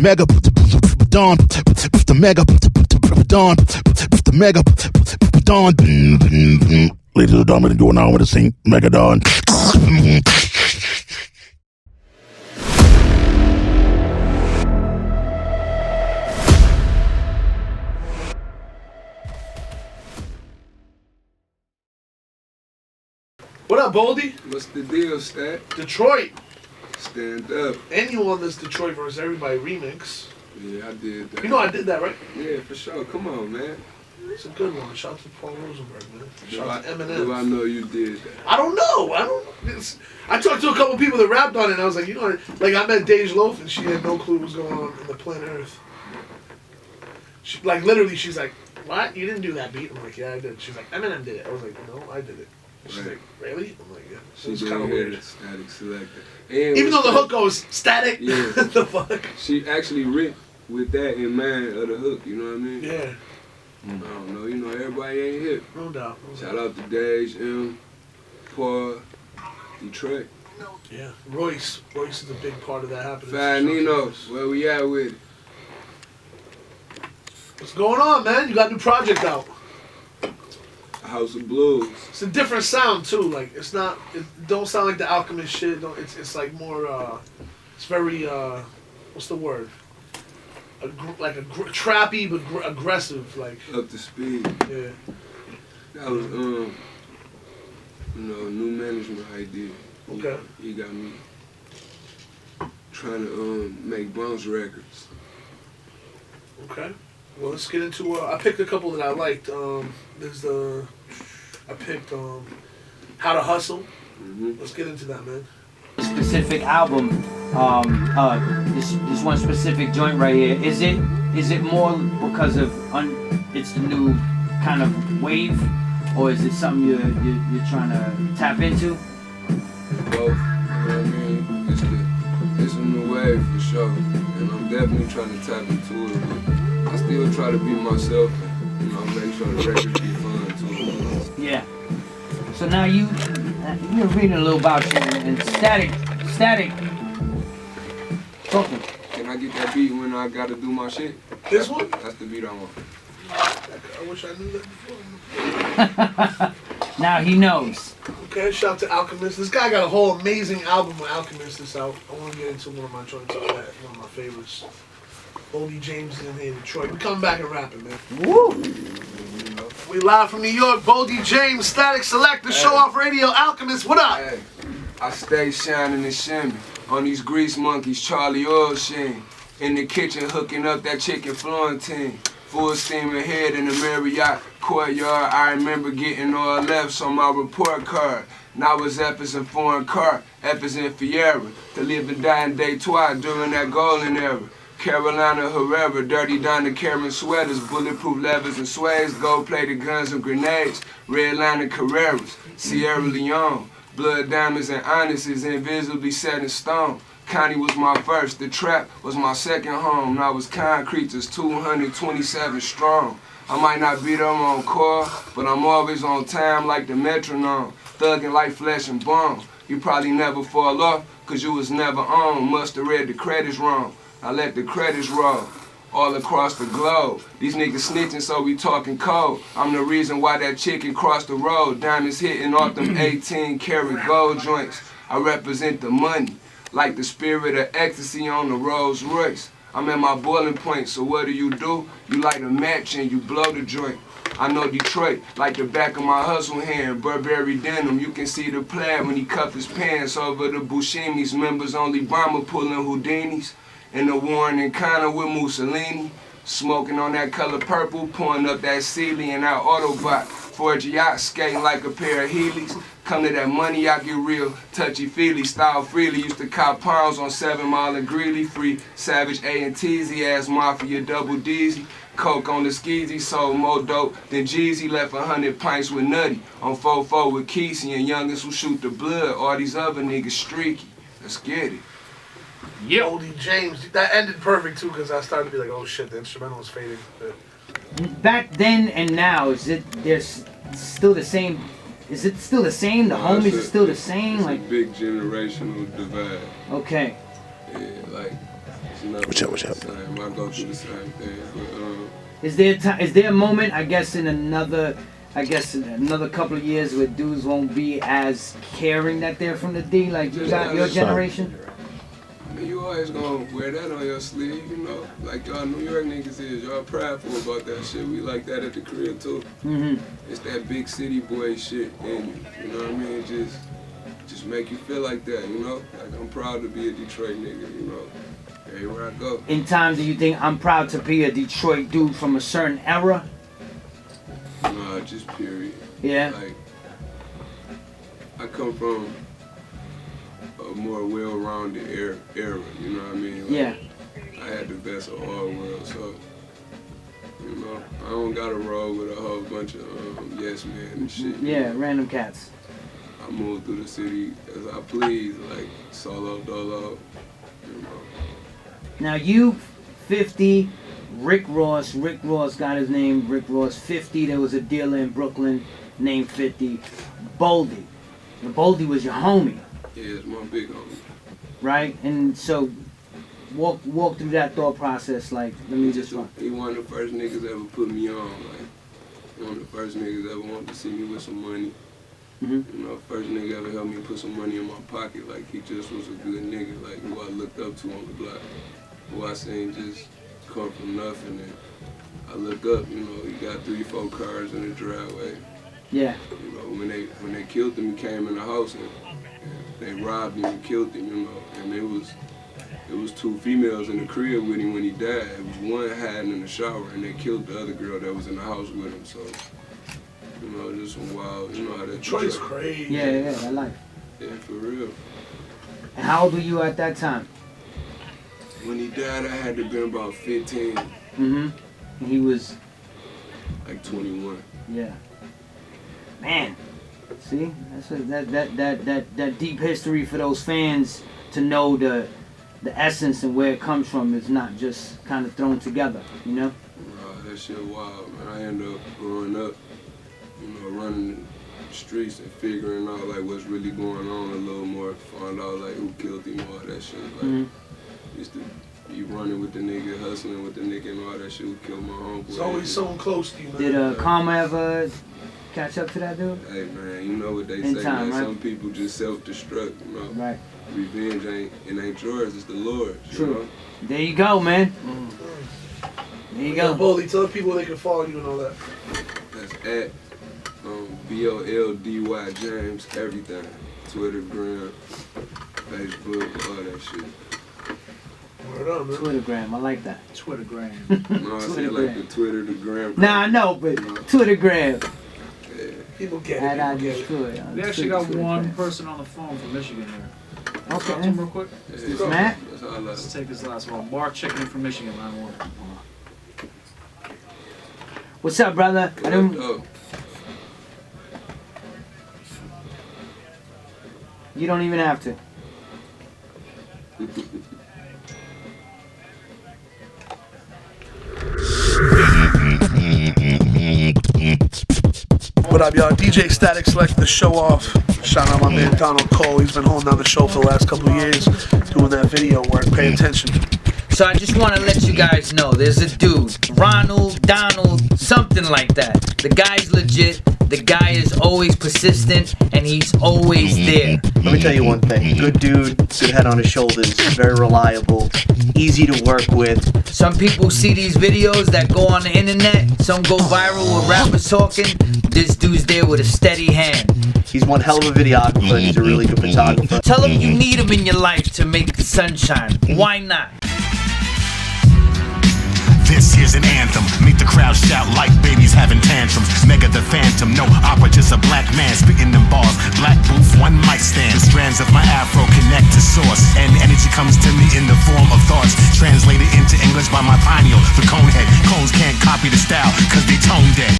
mega dawn, the mega dawn, the mega dawn. Ladies and gentlemen, doing now with the sing Megadon. What up, Boldy? What's the deal, Stat? Detroit. Stand up. And you on this Detroit vs. Everybody remix. Yeah, I did that. You know I did that, right? Yeah, for sure. Come on, man. It's a good one. Shout out to Paul Rosenberg, man. Shout out to Eminem. Do I know you did that? I don't know. I talked to a couple people that rapped on it, and I was like, you know, like I met Dej Loaf, and she had no clue what was going on in the planet Earth. She, like, literally, she's like, what? You didn't do that beat? I'm like, yeah, I did. She's like, Eminem did it. I was like, no, I did it. She's like, really? I'm like, yeah. So it's kind of weird. Static Selector. Even though the hook goes static, yeah. the fuck? She actually ripped with that in mind of the hook, you know what I mean? Yeah. I don't know, you know, everybody ain't hip. No doubt. Shout out to Dej, Paul, Detroit. Yeah. Royce is a big part of that happening. Fine Nino, where we at with it? What's going on, man? You got a new project out. House of Blues. It's a different sound too. Like it don't sound like the Alchemist shit. It's like more. It's very. What's the word? Trappy but aggressive. Like up to speed. Yeah. That was you know, new management idea. Okay. He got me trying to make bounce records. Okay. Well, let's get into. I picked a couple that I liked. I picked How to Hustle. Let's get into that, man. Specific album, this one specific joint right here. Is it more because of it's the new kind of wave, or is it something you're trying to tap into? Both. You know what I mean? It's a new wave for sure, and I'm definitely trying to tap into it. But I still try to be myself, and you know, make sure the records be fun too. Yeah. So now you're reading a little about you and static. Talking. Can I get that beat when I gotta do my shit? This one? That's the beat I want. I wish I knew that before. Now he knows. Okay, shout out to Alchemist. This guy got a whole amazing album with Alchemist that's out. I want to get into one of my joints on that. One of my favorites. Boldy James in here in Detroit. We coming back and rapping, man. Woo! We live from New York. Boldy James, Static Selector, Show Off Radio, Alchemist. What up? Hey, I stay shining and shimming on these grease monkeys, Charlie Oil Sheen. In the kitchen hooking up that chicken Florentine. Full steam ahead in the Marriott courtyard. I remember getting all lefts on my report card. Now was Epis in foreign car, Epis in Fiera. To live and die in Detroit during that golden era. Carolina Herrera, dirty Donna Karen sweaters, bulletproof levers and suedes, gold-plated guns and grenades, red line and Carreras, Sierra Leone, blood diamonds and onyxes, invisibly set in stone. Connie was my first, the trap was my second home. Now was concretes, 227 strong. I might not be there on call, but I'm always on time like the metronome, thugging like flesh and bone. You probably never fall off, cause you was never on, musta read the credits wrong. I let the credits roll all across the globe. These niggas snitching, so we talking cold. I'm the reason why that chicken crossed the road. Diamonds hitting off them 18-karat gold joints. I represent the money, like the spirit of ecstasy on the Rolls Royce. I'm at my boiling point, so what do? You light a match and you blow the joint. I know Detroit like the back of my hustle hand. Burberry denim, you can see the plaid when he cuffed his pants over the Buscemi's. Members only bomber pulling Houdinis. In the Warren and Connor with Mussolini. Smoking on that color purple, pouring up that Sealy and that Autobot. Forge yacht, skating like a pair of Heelys. Come to that money, I get real touchy-feely. Style freely, used to cop pounds on 7 Mile and Greeley. Free Savage A&T's, ass Mafia Double D's. Coke on the skeezy, sold more dope than Jeezy. Left 100 pints with Nutty. On 4-4 with Kesey and youngest who shoot the blood. All these other niggas streaky. Let's get it. Yeah. Boldy James. That ended perfect too, because I started to be like, oh shit, the instrumental is fading. But back then and now, there's still the same? Is it still the same? The homies are still the same? It's like a big generational divide. Okay. Yeah, like What's up? I go through the same thing. But, Is there a moment, I guess, in another couple of years where dudes won't be as caring that they're from the D, like you got your generation? I mean, you always gonna wear that on your sleeve, you know? Like y'all New York niggas is, y'all prideful about that shit. We like that at the crib too. It's that big city boy shit in you know what I mean? Just make you feel like that, you know? Like I'm proud to be a Detroit nigga, you know? Everywhere I go. In time, do you think I'm proud to be a Detroit dude from a certain era? Nah, just period. Yeah. Like, I come from a more well-rounded era, you know what I mean? Like, yeah. I had the best of all worlds, so, you know, I don't gotta roll with a whole bunch of yes men and shit. Yeah, random cats. I move through the city as I please, like solo dolo, you know. Now you, 50, Rick Ross got his name, Rick Ross. 50, there was a dealer in Brooklyn named 50. Boldy. And Boldy was your homie. Yeah, it's my big homie. Right? And so, walk through that thought process, like, let me just... He one of the first niggas ever put me on, like, one of the first niggas ever wanted to see me with some money. You know, first nigga ever helped me put some money in my pocket, like, he just was a good nigga, like, who I looked up to on the block. Who I seen just come from nothing, and I look up, you know, he got 3-4 cars in the driveway. Yeah. You know, when they killed him, he came in the house and they robbed him and killed him, you know, and it was 2 females in the crib with him when he died. It was one hiding in the shower, and they killed the other girl that was in the house with him, so, you know, just some wild, you know how that... Detroit's crazy. Yeah, that life. Yeah, for real. And how old were you at that time? When he died, I had to been about 15. And he was... like 21. Yeah. Man, see, that's that deep history for those fans to know the essence and where it comes from. It's not just kind of thrown together, you know. That shit wild, man. I ended up growing up, you know, running the streets and figuring out like what's really going on a little more. Find out like who killed him, all that shit. Like used to be running with the nigga, hustling with the nigga, and all that shit. Who killed my homeboy. It's always someone close to you, man. Did Karma ever catch up to that dude? Hey man, you know what they In say, time, man. Right? Some people just self-destruct, you know. Right. Revenge ain't yours, it's the Lord's. True. You know? There you go, man. There you go. Boldy, tell people they can follow you and all that. That's at Boldy James, everything. Twitter, Gram, Facebook, all that shit. Word up, man. Twittergram, I like that. Twittergram. No, I say like the Twitter, the Gram. Nah, I know, but Twittergram. Yeah. People get That I it. People just get it. could. We actually got one person on the phone from Michigan here. Talk to Okay. him real quick. Yeah, Matt? That's all I Let's love. take this last one. Mark checking in from Michigan, line 1. What's up, brother? I didn't. Oh, You don't even have to. What up, y'all? DJ Static Select the show off. Shout out my man Donald Cole. He's been holding down the show for the last couple of years, doing that video work. Pay attention. So I just want to let you guys know, there's a dude, Ronald, Donald, something like that. The guy's legit. The guy is always persistent, and he's always there. Let me tell you one thing. Good dude, good head on his shoulders, very reliable, easy to work with. Some people see these videos that go on the internet. Some go viral with rappers talking. This dude's there with a steady hand. He's one hell of a videographer, and he's a really good photographer. Tell him you need him in your life to make the sunshine. Why not? This here's an anthem. Make the crowd shout like babies having tantrums. Mega the Phantom, no opera, just a black man spitting them bars. Black booth, one mic stand. The strands of my afro connect to source, and energy comes to me in the form of thoughts, translated into English by my pineal, the cone head. Cones can't copy the style.